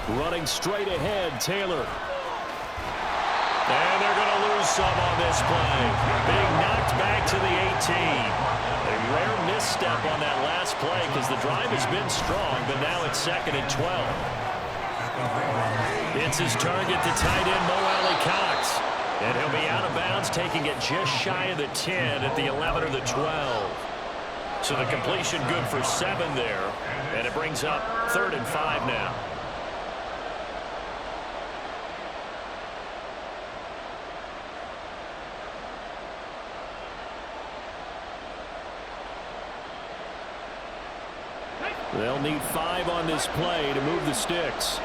Running straight ahead, Taylor. And they're going to lose some on this play. Being knocked back to the 18. A rare misstep on that last play because the drive has been strong, but now it's 2nd and 12. It's his target, the tight end, Mo Alley-Cox. And he'll be out of bounds, taking it just shy of the 10 at the 11 or the 12. So the completion good for 7 there. And it brings up 3rd and 5 now. They'll need 5 on this play to move the sticks.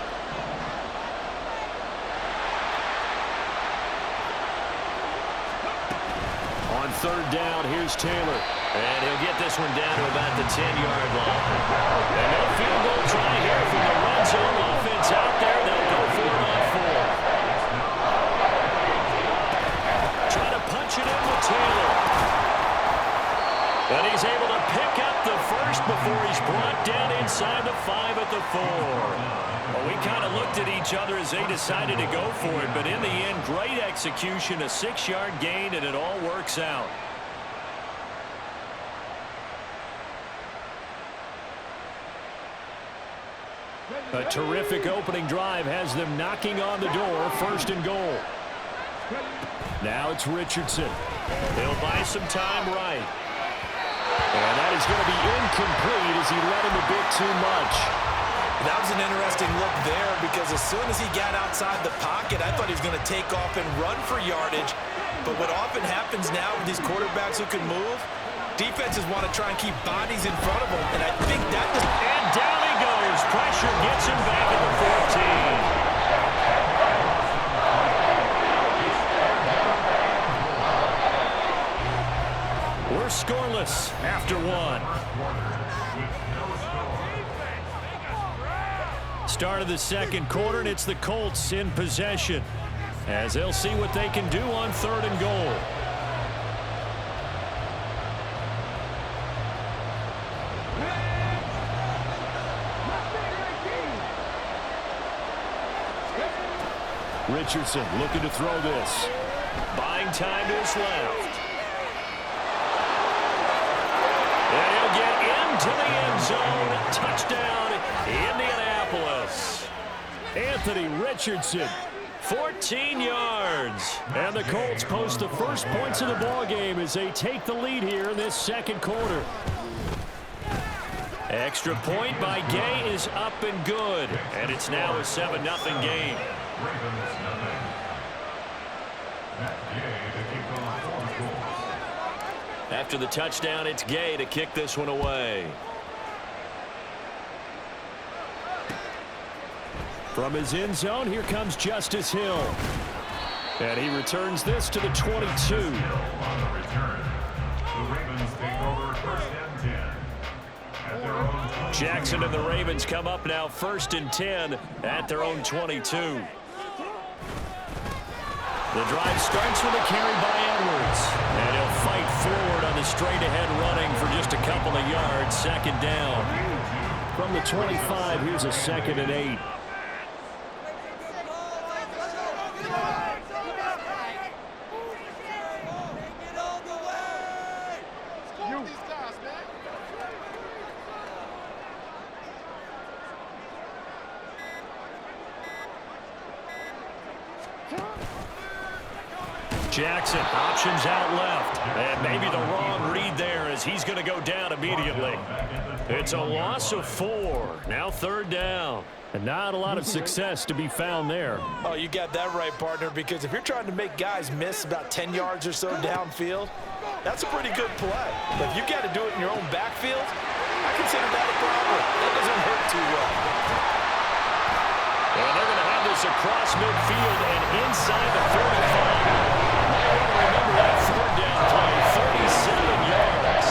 On 3rd down, here's Taylor. And he'll get this one down to about the 10-yard line. And no field goal try here from the red zone offense out there. They'll go for it on 4. Trying to punch it in with Taylor. And he's able to pick up the first before he's brought down inside the 5 at the 4. Well, we kind of looked at each other as they decided to go for it, but in the end, great execution, a 6-yard gain, and it all works out. A terrific opening drive has them knocking on the door, 1st and goal. Now it's Richardson. He'll buy some time right. And that is going to be incomplete as he let him a bit too much. That was an interesting look there because as soon as he got outside the pocket, I thought he was going to take off and run for yardage. But what often happens now with these quarterbacks who can move, defenses want to try and keep bodies in front of them. And I think that just... And down he goes. Pressure gets him back at the 14. We're scoreless after 1. Start of the 2nd quarter, and it's the Colts in possession as they'll see what they can do on 3rd and goal. Richardson looking to throw this. Buying time to his left. And he'll get into the end zone. Touchdown, Indianapolis. Anthony Richardson, 14 yards. And the Colts post the first points of the ballgame as they take the lead here in this 2nd quarter. Extra point by Gay is up and good. And it's now a 7-0 game. After the touchdown, it's Gay to kick this one away. From his end zone, here comes Justice Hill. And he returns this to the 22. Jackson and the Ravens come up now 1st and 10 at their own 22. The drive starts with a carry by Edwards. And he'll fight forward on the straight-ahead running for just a couple of yards. 2nd down. From the 25, here's a 2nd and 8. Jackson, options out left. And maybe the wrong read there as he's going to go down immediately. It's a loss of 4. Now 3rd down. And not a lot of success to be found there. Oh, you got that right, partner, because if you're trying to make guys miss about 10 yards or so downfield, that's a pretty good play. But if you got to do it in your own backfield, I consider that a problem. That doesn't hurt too well. And they're going to have this across midfield and inside the 35. Remember that 3rd down play, 37 yards.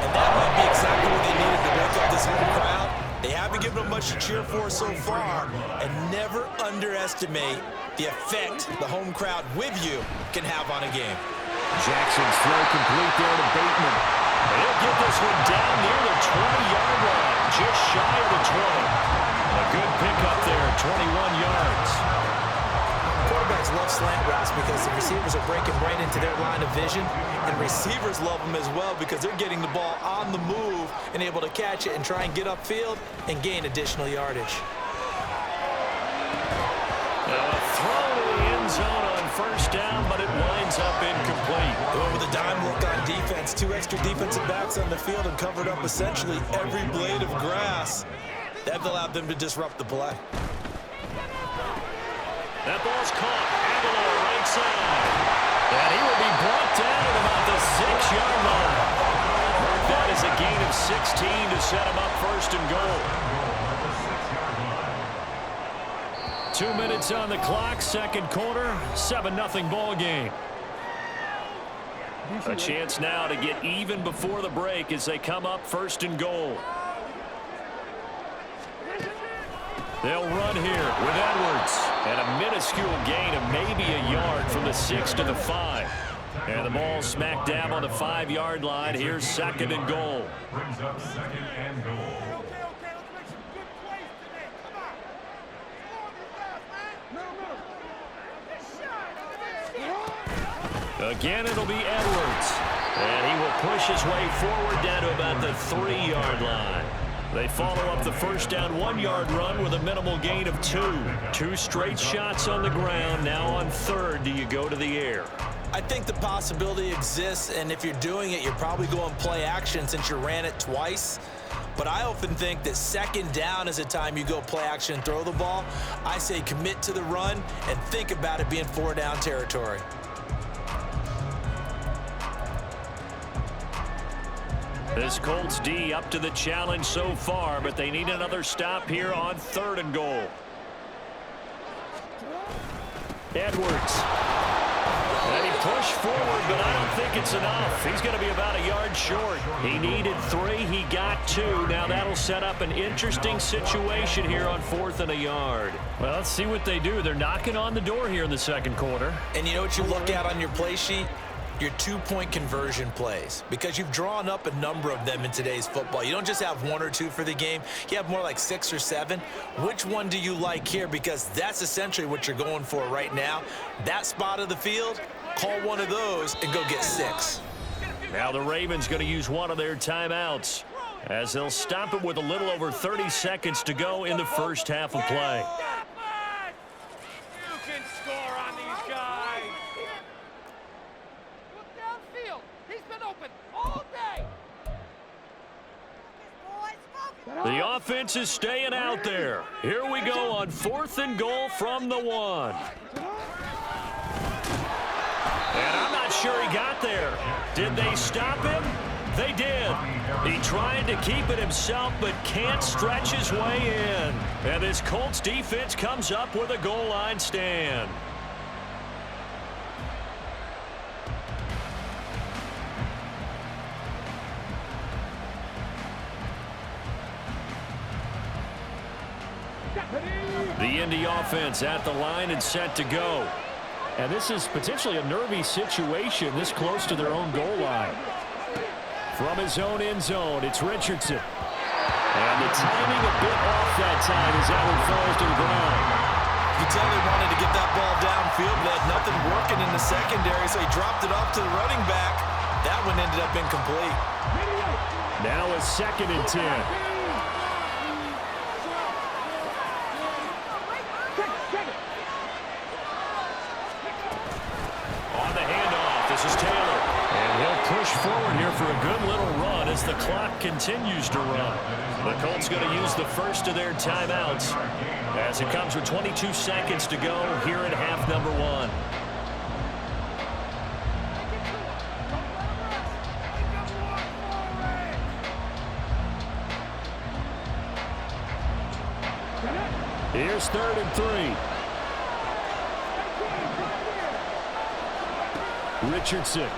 And that might be exactly what they needed to wake up this home crowd. They haven't given them much to cheer for so far, and never underestimate the effect the home crowd with you can have on a game. Jackson's throw complete there to Bateman. He'll get this one down near the 20-yard line, just shy of the 20. A good pickup there 21 yards. Quarterbacks love slant routes because the receivers are breaking right into their line of vision, and receivers love them as well because they're getting the ball on the move and able to catch it and try and get upfield and gain additional yardage. Now a throw to the end zone on first down, but it winds up incomplete. Going with a dime look on defense, 2 extra defensive backs on the field and covered up essentially every blade of grass. That allowed them to disrupt the play. That ball's caught. Aguilar right side. And he will be brought down at about the 6-yard line. That is a gain of 16 to set him up first and goal. 2 minutes on the clock, second quarter, 7-0 ball game. A chance now to get even before the break as they come up first and goal. They'll run here with Edwards. And a minuscule gain of maybe a yard from the 6 to the 5. And the ball smack dab on the 5-yard line. Here's second and goal. Brings up second and goal. Again, it'll be Edwards. And he will push his way forward down to about the 3-yard line. They follow up the first down 1-yard run with a minimal gain of 2. 2 straight shots on the ground. Now on third, do you go to the air? I think the possibility exists, and if you're doing it, you're probably going play action since you ran it twice. But I often think that second down is a time you go play action and throw the ball. I say commit to the run and think about it being 4-down territory. This Colts D up to the challenge so far, but they need another stop here on third and goal. Edwards. And he pushed forward, but I don't think it's enough. He's going to be about a yard short. He needed 3. He got 2. Now that'll set up an interesting situation here on 4th and a yard. Well, let's see what they do. They're knocking on the door here in the second quarter. And you know what you look at on your play sheet? Your 2-point conversion plays, because you've drawn up a number of them in today's football. You don't just have 1 or 2 for the game. You have more like 6 or 7. Which one do you like here? Because that's essentially what you're going for right now. That spot of the field, call one of those and go get 6. Now the Ravens going to use one of their timeouts as they'll stop it with a little over 30 seconds to go in the first half of play. You can score on these guys. Look downfield. He's been open all day. The offense is staying out there. Here we go on 4th and goal from the 1. And I'm not sure he got there. Did they stop him? They did. He tried to keep it himself, but can't stretch his way in. And this Colts defense comes up with a goal line stand. The Indy offense at the line and set to go. And this is potentially a nervy situation this close to their own goal line. From his own end zone, it's Richardson. And the timing a bit off that time as that one falls to the ground. You can tell they wanted to get that ball downfield, but had nothing working in the secondary, so he dropped it off to the running back. That one ended up incomplete. Now a 2nd and 10. On the handoff, this is Taylor. And he'll push forward here for a good little run as the clock continues to run. The Colts going to use the first of their timeouts as it comes with 22 seconds to go here in half number 1. Here's 3rd and 3. Richardson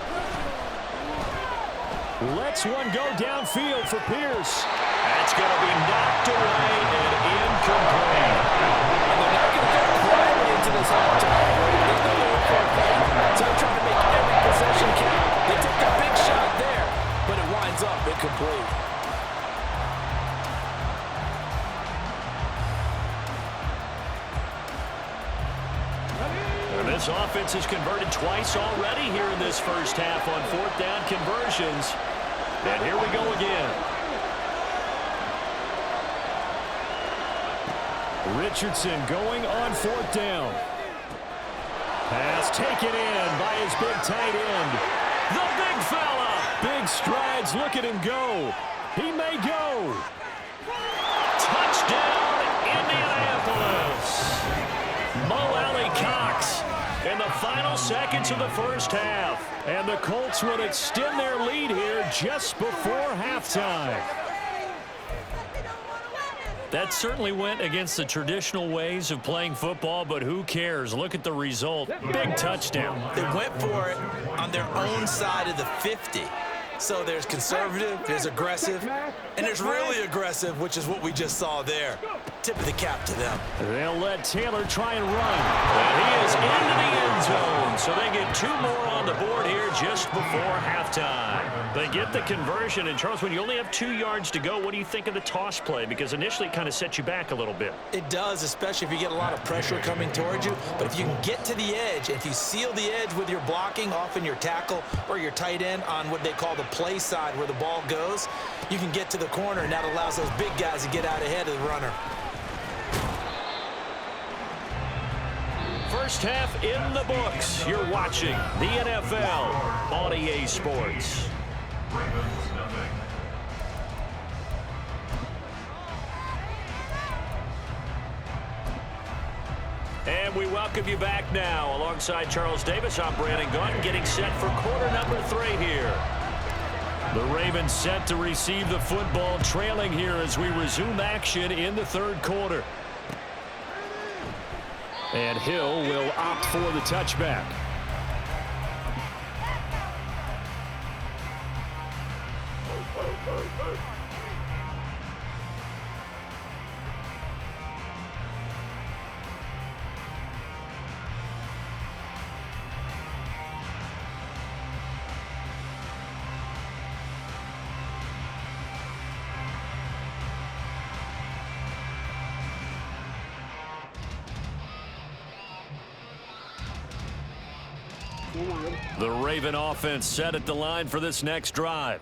lets one go downfield for Pierce. That's going to be knocked away and incomplete. And they're not going to go quietly into this halftime. So they're trying to make every possession count. They took a big shot there, but it winds up incomplete. This offense has converted twice already here in this first half on fourth down conversions. And here we go again. Richardson going on fourth down. Pass taken in by his big tight end. The big fella. Big strides. Look at him go. He may go. Touchdown, Indianapolis. Mo Cox in the final seconds of the first half. And the Colts would extend their lead here just before halftime. That certainly went against the traditional ways of playing football, but who cares? Look at the result. Big touchdown. They went for it on their own side of the 50. So there's conservative, there's aggressive, and there's really aggressive, which is what we just saw there. Tip of the cap to them. They'll let Taylor try and run. And he is into the end zone. So they get 2 more on the board here just before halftime. They get the conversion. And, Charles, when you only have 2 yards to go, what do you think of the toss play? Because initially it kind of set you back a little bit. It does, especially if you get a lot of pressure coming towards you. But if you can get to the edge, if you seal the edge with your blocking, often your tackle or your tight end on what they call the play side where the ball goes, you can get to the corner, and that allows those big guys to get out ahead of the runner. First half in the books. You're watching the NFL on EA Sports. Ravens nothing. And we welcome you back now. Alongside Charles Davis, I'm Brandon Gaudin, getting set for quarter number 3 here. The Ravens set to receive the football, trailing here as we resume action in the third quarter. And Hill will opt for the touchback. The Raven offense set at the line for this next drive.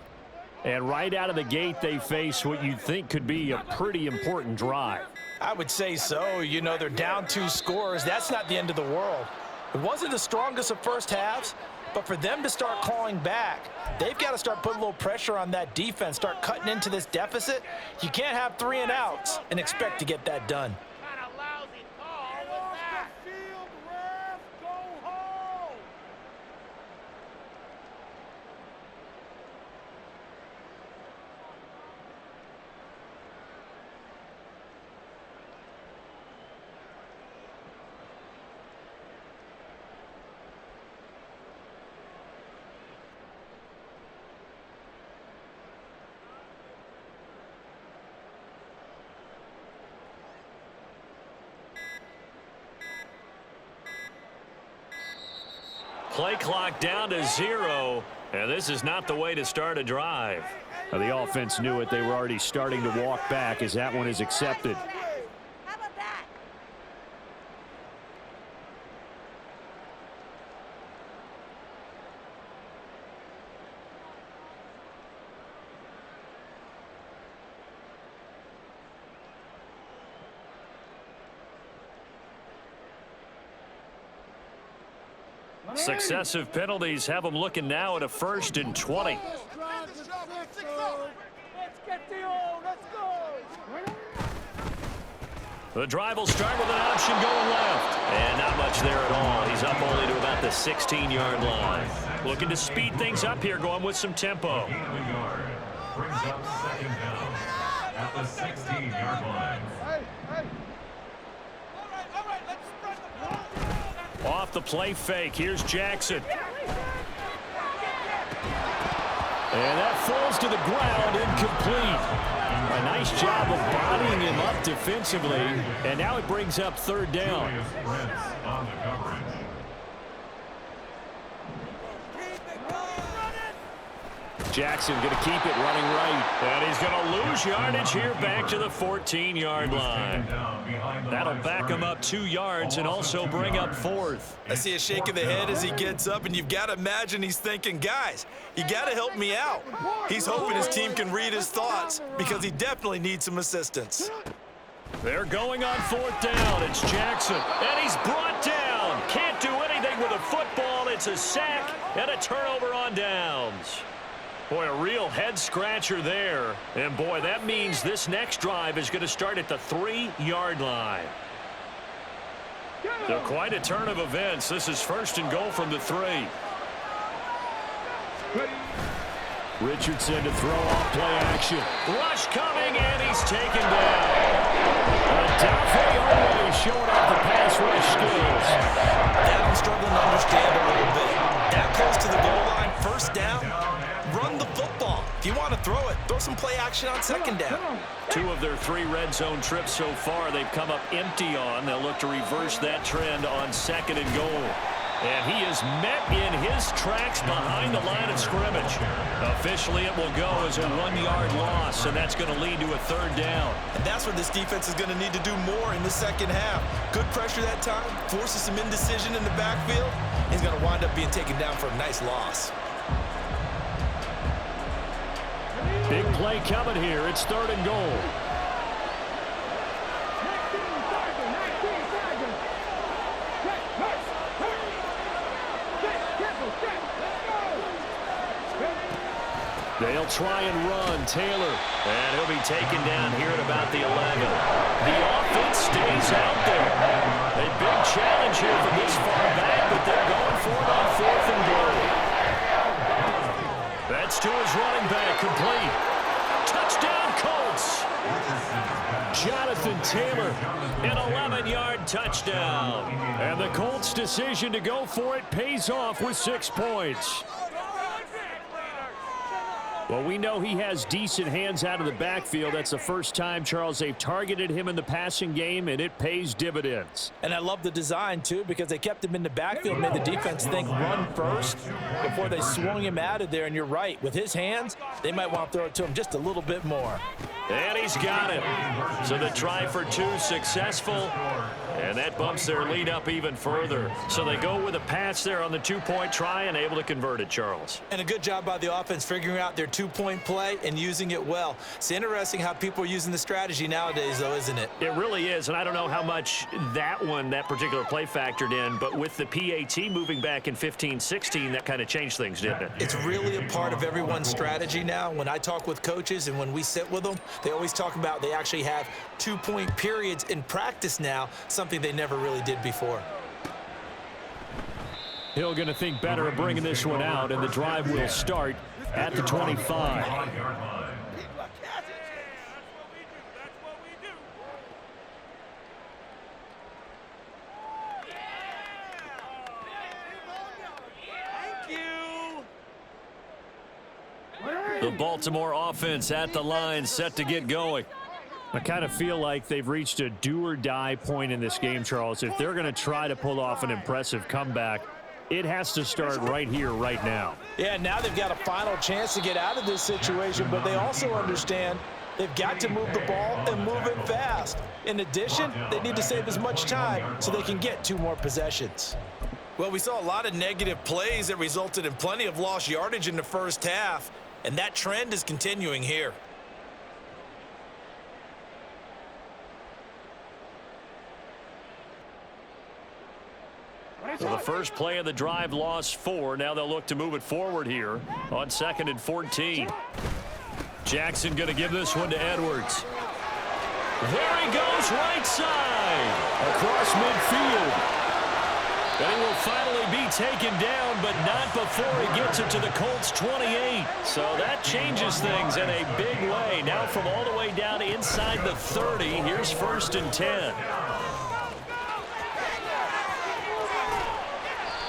And right out of the gate, they face what you'd think could be a pretty important drive. I would say so. You know, they're down 2 scores. That's not the end of the world. It wasn't the strongest of first halves, but for them to start clawing back, they've got to start putting a little pressure on that defense, start cutting into this deficit. You can't have 3 and outs and expect to get that done. Kind of lousy call was that. Field ref, go home. Play clock down to 0, and this is not the way to start a drive. Now, the offense knew it. They were already starting to walk back as that one is accepted. How about that? Successive penalties have them looking now at a 1st and 20. Let's get the O. Let's go. The drive will start with an option going left. And not much there at all. He's up only to about the 16-yard line. Looking to speed things up here, going with some tempo. Gain of a yard. Brings up 2nd down at the 16-yard line. All right, let's spread the ball. Off the play fake, here's Jackson. And that falls to the ground, incomplete. A nice job of bodying him up defensively, and now it brings up 3rd down. Julius Prince on the coverage. Jackson going to keep it running right. And he's going to lose yardage here back to the 14-yard line. That'll back him up 2 yards and also bring up 4th. I see a shake of the head as he gets up, and you've got to imagine he's thinking, guys, you got to help me out. He's hoping his team can read his thoughts because he definitely needs some assistance. They're going on 4th down. It's Jackson, and he's brought down. Can't do anything with a football. It's a sack and a turnover on downs. Boy, a real head-scratcher there. And, boy, that means this next drive is going to start at the 3-yard line. So quite a turn of events. This is 1st and goal from the 3. Richardson to throw off play action. Rush coming, and he's taken down. Dafe always showing off the pass rush skills. That I'm struggling to understand a little bit. That close to the goal line, 1st down, run the football. If you want to throw it, throw some play action on 2nd down. 2 of their 3 red zone trips so far they've come up empty on. They'll look to reverse that trend on 2nd and goal. And he is met in his tracks behind the line of scrimmage. Officially, it will go as a 1-yard loss, and that's going to lead to a 3rd down. And that's where this defense is going to need to do more in the 2nd half. Good pressure that time, forces some indecision in the backfield. He's going to wind up being taken down for a nice loss. Big play coming here. It's 3rd and goal. They'll try and run. Taylor. And he'll be taken down here at about the 11. The offense stays out there. A big challenge here from this far back, but they're going for it on 4th and goal. That's to his running back, complete. Touchdown, Colts. Jonathan Taylor, an 11-yard touchdown. And the Colts' decision to go for it pays off with 6 points. Well, we know he has decent hands out of the backfield. That's the first time, Charles, they've targeted him in the passing game, and it pays dividends. And I love the design, too, because they kept him in the backfield, made the defense think run first before they swung him out of there. And you're right, with his hands, they might want to throw it to him just a little bit more. And he's got it. So the try for 2 successful, and that bumps their lead up even further. So they go with a pass there on the 2-point try and able to convert it, Charles. And a good job by the offense figuring out their 2-point play and using it well. It's interesting how people are using the strategy nowadays, though, isn't it? It really is, and I don't know how much that particular play factored in, but with the PAT moving back in 15-16, that kind of changed things, didn't it? It's really a part of everyone's strategy now. When I talk with coaches and when we sit with them, they always talk about they actually have 2-point periods in practice now, something they never really did before. Hill going to think better of bringing this one out, and the drive will start at the 25. The Baltimore offense at the line, set to get going. I kind of feel like they've reached a do-or-die point in this game, Charles. If they're going to try to pull off an impressive comeback, it has to start right here, right now. Yeah, now they've got a final chance to get out of this situation, but they also understand they've got to move the ball and move it fast. In addition, they need to save as much time so they can get 2 more possessions. Well, we saw a lot of negative plays that resulted in plenty of lost yardage in the 1st half, and that trend is continuing here. Well, the first play of the drive lost 4. Now they'll look to move it forward here on 2nd and 14. Jackson going to give this one to Edwards. There he goes, right side, across midfield. And he will finally be taken down, but not before he gets it to the Colts 28. So that changes things in a big way. Now from all the way down inside the 30, here's 1st and 10.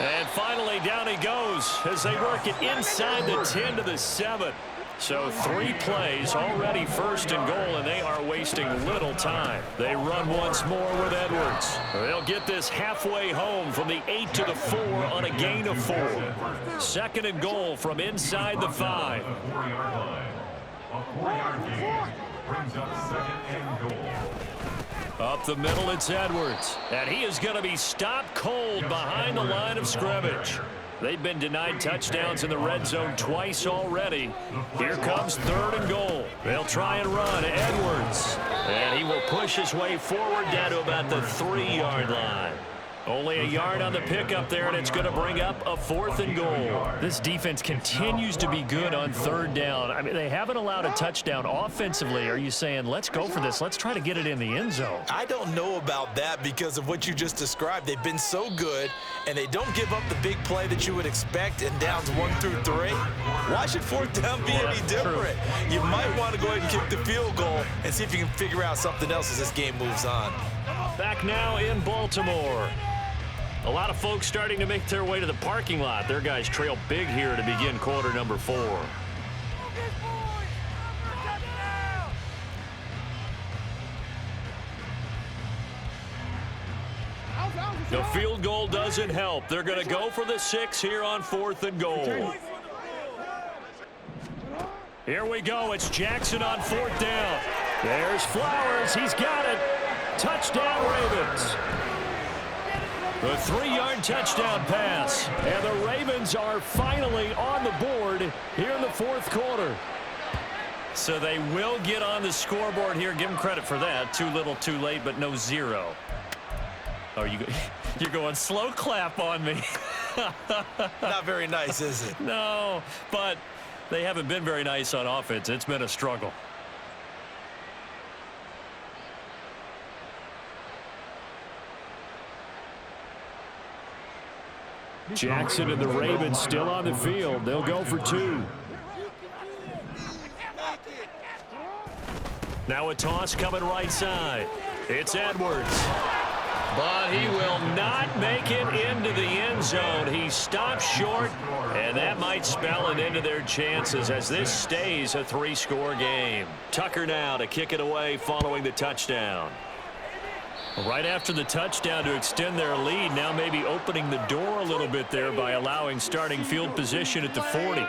And finally, down he goes as they work it inside the 10 to the 7. So 3 plays already first and goal, and they are wasting little time. They run once more with Edwards. They'll get this halfway home from the 8 to the 4 on a gain of 4. 2nd and goal from inside the 5. A 4-yard gain brings up 2nd and goal. Up the middle, it's Edwards. And he is going to be stopped cold behind the line of scrimmage. They've been denied touchdowns in the red zone twice already. Here comes 3rd and goal. They'll try and run. Edwards. And he will push his way forward down to about the 3-yard line. Only a yard on the pickup there, and it's going to bring up a 4th and goal. This defense continues to be good on 3rd down. I mean, they haven't allowed a touchdown offensively. Are you saying, let's go for this? Let's try to get it in the end zone. I don't know about that because of what you just described. They've been so good, and they don't give up the big play that you would expect in downs 1 through 3. Why should 4th down be any different? You might want to go ahead and kick the field goal and see if you can figure out something else as this game moves on. Back now in Baltimore. A lot of folks starting to make their way to the parking lot. Their guys trail big here to begin quarter number 4. The field goal doesn't help. They're going to go for the 6 here on 4th and goal. Here we go. It's Jackson on 4th down. There's Flowers. He's got it. Touchdown, Ravens. The 3-yard touchdown pass. And the Ravens are finally on the board here in the 4th quarter. So they will get on the scoreboard here. Give them credit for that. Too little, too late, but no 0. Oh, you're going slow clap on me. Not very nice, is it? No, but they haven't been very nice on offense. It's been a struggle. Jackson and the Ravens still on the field. They'll go for 2. Now a toss coming right side. It's Edwards. But he will not make it into the end zone. He stops short, and that might spell an end to their chances as this stays a 3-score game. Tucker now to kick it away following the touchdown. Right after the touchdown to extend their lead, now maybe opening the door a little bit there by allowing starting field position at the 40.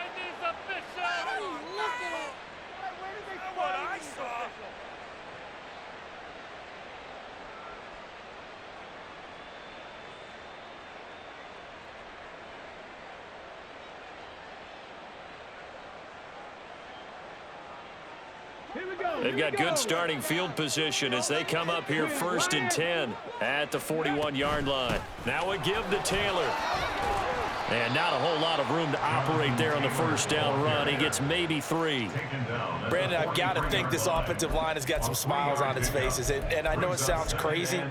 They've got good starting field position as they come up here 1st and 10 at the 41-yard line. Now a give to Taylor. And not a whole lot of room to operate there on the 1st down run. He gets maybe 3. Brandon, I've got to think this offensive line has got some smiles on its faces. And I know it sounds crazy,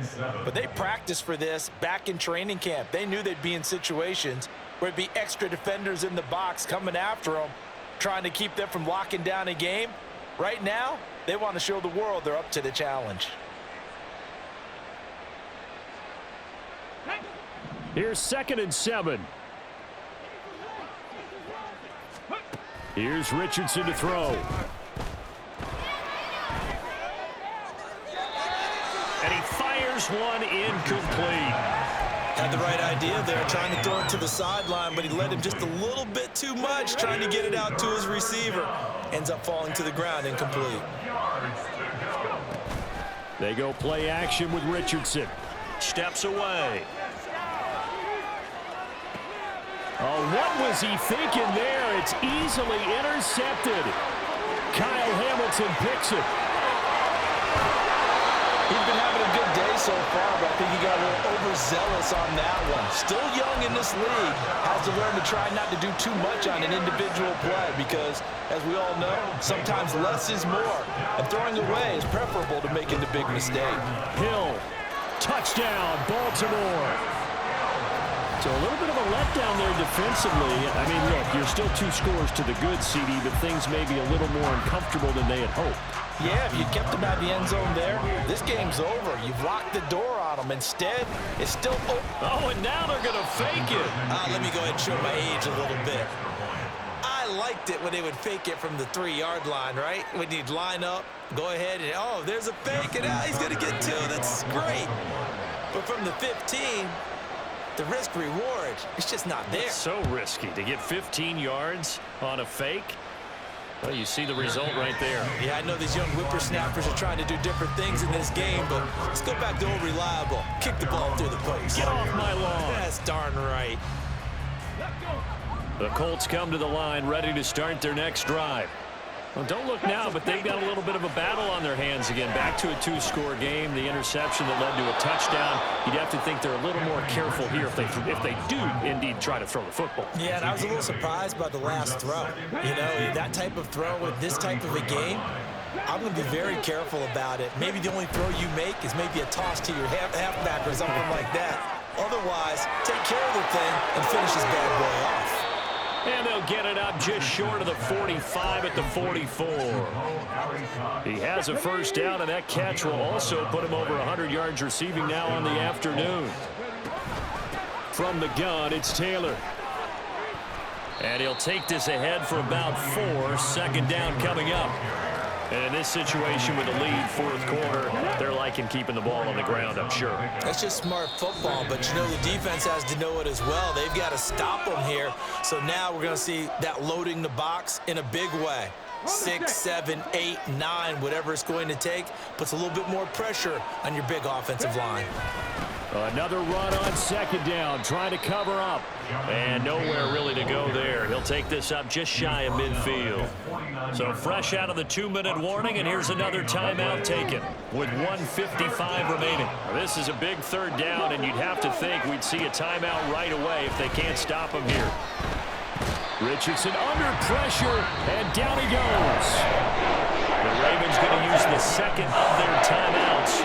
but they practiced for this back in training camp. They knew they'd be in situations where it'd be extra defenders in the box coming after them, trying to keep them from locking down a game. Right now, they want to show the world they're up to the challenge. Here's 2nd and 7. Here's Richardson to throw. And he fires one incomplete. Had the right idea there, trying to throw it to the sideline, but he led him just a little bit too much, trying to get it out to his receiver. Ends up falling to the ground, incomplete. They go play action with Richardson. Steps away. Oh, what was he thinking there? It's easily intercepted. Kyle Hamilton picks it. He's been having a good day so far, but I think he got a little overzealous on that one. Still young in this league. Has to learn to try not to do too much on an individual play because, as we all know, sometimes less is more. And throwing away is preferable to making the big mistake. Hill, touchdown, Baltimore. So a little bit of a letdown there defensively. I mean, look, you're still 2 scores to the good, CD, but things may be a little more uncomfortable than they had hoped. Yeah, if you kept them out of the end zone there, this game's over. You've locked the door on them. Instead, it's still open. Oh, and now they're going to fake it. Let me go ahead and show my age a little bit. I liked it when they would fake it from the 3-yard line, right? When you'd line up, go ahead, and, oh, there's a fake, and now he's going to get 2. That's great. But from the 15, the risk-reward, it's just not there. It's so risky to get 15 yards on a fake. Well, you see the result right there. Yeah, I know these young whippersnappers are trying to do different things in this game, but let's go back to old reliable. Kick the ball through the post. Get off my lawn. That's darn right. The Colts come to the line ready to start their next drive. Well, don't look now, but they've got a little bit of a battle on their hands again. Back to a 2-score game. The interception that led to a touchdown. You'd have to think they're a little more careful here if they do indeed try to throw the football. Yeah, and I was a little surprised by the last throw. You know, that type of throw with this type of a game, I'm going to be very careful about it. Maybe the only throw you make is maybe a toss to your halfback or something like that. Otherwise, take care of the thing and finish this bad boy off. And they'll get it up just short of the 45 at the 44. He has a first down, and that catch will also put him over 100 yards receiving now on the afternoon. From the gun, it's Taylor. And he'll take this ahead for about 4. Second down coming up. And in this situation with the lead, fourth quarter, they're liking keeping the ball on the ground, I'm sure. That's just smart football, but you know the defense has to know it as well. They've got to stop them here. So now we're going to see that loading the box in a big way. 6, 7, 8, 9, whatever it's going to take, puts a little bit more pressure on your big offensive line. Another run on second down, trying to cover up. And nowhere really to go there. He'll take this up just shy of midfield. So fresh out of the 2-minute warning, and here's another timeout taken with 1:55 remaining. This is a big third down, and you'd have to think we'd see a timeout right away if they can't stop him here. Richardson under pressure, and down he goes. The Ravens going to use the second of their timeouts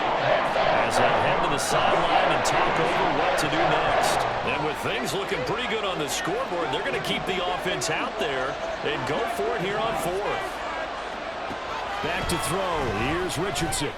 as they'll head to the sideline and talk over what to do next. And with things looking pretty good on the scoreboard, they're going to keep the offense out there and go for it here on 4th. Back to throw. Here's Richardson.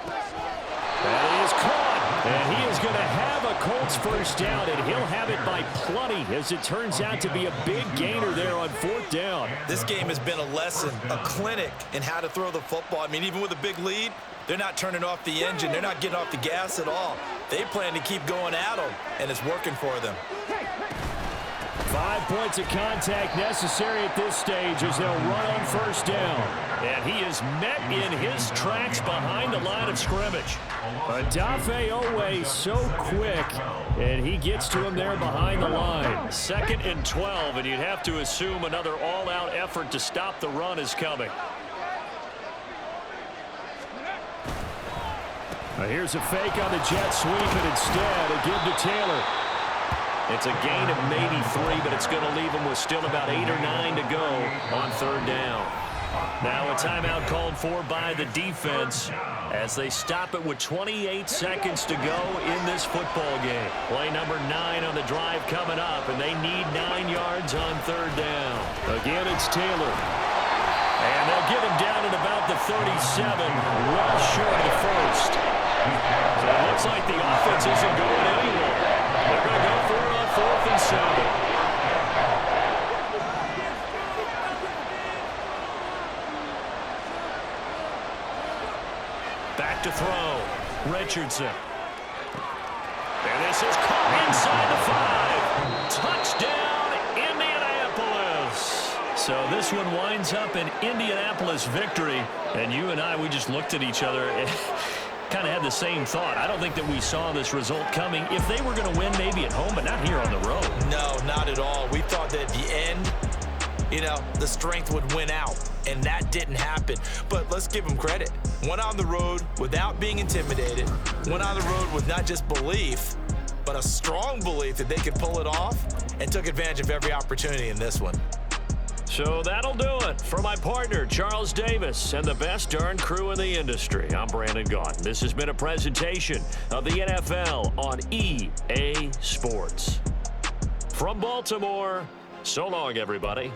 That is caught. And he is going to have a Colts first down, and he'll have it by plenty as it turns out to be a big gainer there on 4th down. This game has been a lesson, a clinic in how to throw the football. I mean, even with a big lead, they're not turning off the engine. They're not getting off the gas at all. They plan to keep going at them, and it's working for them. 5 points of contact necessary at this stage as they'll run on first down. And he is met in his tracks behind the line of scrimmage. Adafe Owe so quick, and he gets to him there behind the line. 2nd and 12, and you'd have to assume another all-out effort to stop the run is coming. Now here's a fake on the jet sweep, and instead a give to Taylor. It's a gain of maybe 3, but it's going to leave him with still about 8 or 9 to go on 3rd down. Now a timeout called for by the defense as they stop it with 28 seconds to go in this football game. Play number 9 on the drive coming up, and they need 9 yards on 3rd down. Again, it's Taylor. And they'll get him down at about the 37, well short of the first. So it looks like the offense isn't going anywhere. They're going to go for it on 4th and 7. Back to throw. Richardson. And this is caught inside the 5. Touchdown, Indianapolis. So this one winds up an Indianapolis victory. And you and I, we just looked at each other and kind of had the same thought. I don't think that we saw this result coming. If they were going to win, maybe at home, but not here on the road. No, not at all. We thought that at the end, you know, the strength would win out, and that didn't happen. But let's give them credit. Went on the road without being intimidated. Went on the road with not just belief, but a strong belief that they could pull it off, and took advantage of every opportunity in this one. So that'll do it for my partner, Charles Davis, and the best darn crew in the industry. I'm Brandon Gaudin. This has been a presentation of the NFL on EA Sports. From Baltimore, so long, everybody.